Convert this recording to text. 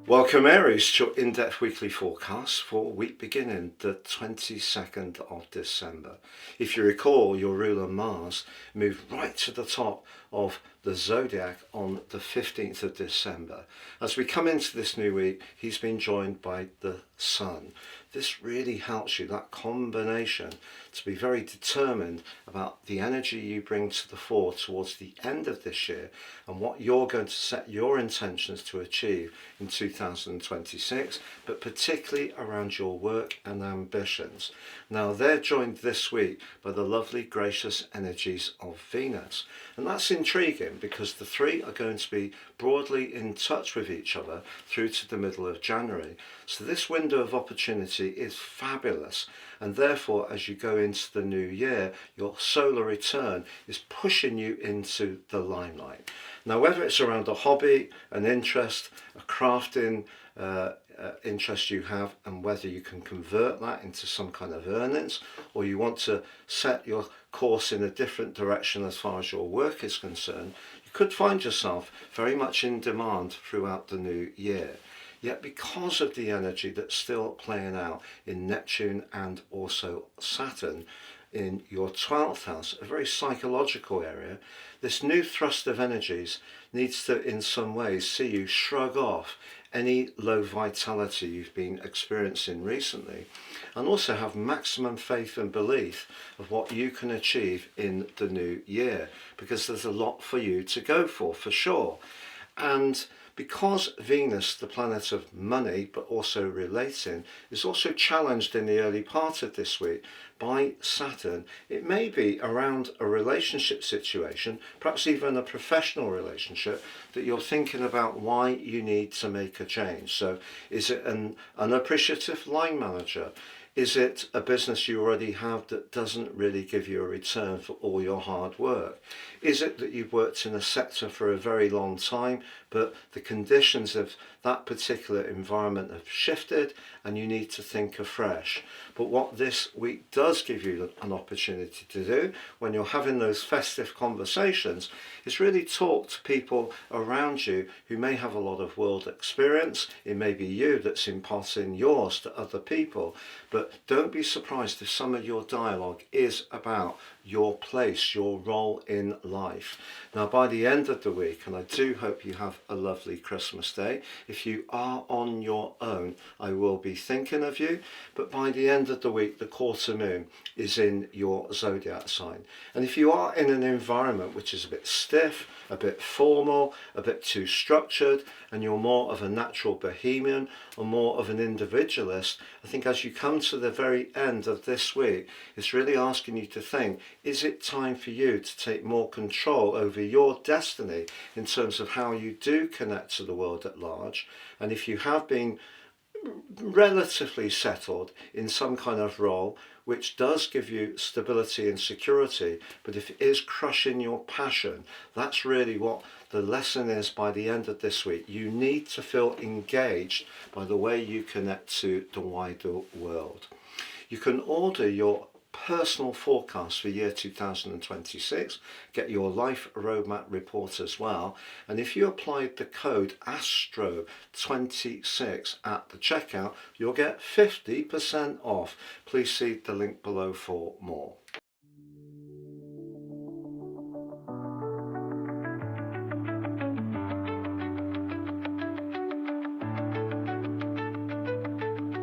Welcome Aries to your in-depth weekly forecast for week beginning the 22nd of December. If you recall, your ruler Mars moved right to the top of the Zodiac on the 15th of December. As we come into this new week, he's been joined by the Sun. This really helps you, that combination, to be very determined about the energy you bring to the fore towards the end of this year and what you're going to set your intentions to achieve in 2026, but particularly around your work and ambitions. Now, they're joined this week by the lovely, gracious energies of Venus. And that's intriguing because the three are going to be broadly in touch with each other through to the middle of January. So this window of opportunity is fabulous, and therefore as you go into the new year, your solar return is pushing you into the limelight. Now, whether it's around a hobby, an interest, a crafting interest you have, and whether you can convert that into some kind of earnings, or you want to set your course in a different direction as far as your work is concerned, you could find yourself very much in demand throughout the new year. Yet because of the energy that's still playing out in Neptune and also Saturn in your 12th house, a very psychological area, this new thrust of energies needs to in some ways see you shrug off any low vitality you've been experiencing recently, and also have maximum faith and belief of what you can achieve in the new year, because there's a lot for you to go for sure. And because Venus, the planet of money, but also relating, is also challenged in the early part of this week by Saturn, it may be around a relationship situation, perhaps even a professional relationship, that you're thinking about why you need to make a change. So is it an unappreciative line manager? Is it a business you already have that doesn't really give you a return for all your hard work? Is it that you've worked in a sector for a very long time, but the conditions of that particular environment have shifted and you need to think afresh? But what this week does give you an opportunity to do when you're having those festive conversations is really talk to people around you who may have a lot of world experience. It may be you that's imparting yours to other people, but don't be surprised if some of your dialogue is about your place, your role in life. Now, by the end of the week, and I do hope you have a lovely Christmas day, if you are on your own, I will be thinking of you, but by the end of the week, the quarter moon is in your zodiac sign. And if you are in an environment which is a bit stiff, a bit formal, a bit too structured, and you're more of a natural bohemian or more of an individualist, I think as you come to the very end of this week, it's really asking you to think, is it time for you to take more control over your destiny in terms of how you do connect to the world at large? And if you have been relatively settled in some kind of role which does give you stability and security, but if it is crushing your passion, that's really what the lesson is by the end of this week. You need to feel engaged by the way you connect to the wider world. You can order your personal forecast for year 2026, get your life roadmap report as well, and if you applied the code ASTRO26 at the checkout, you'll get 50% off. Please see the link below for more.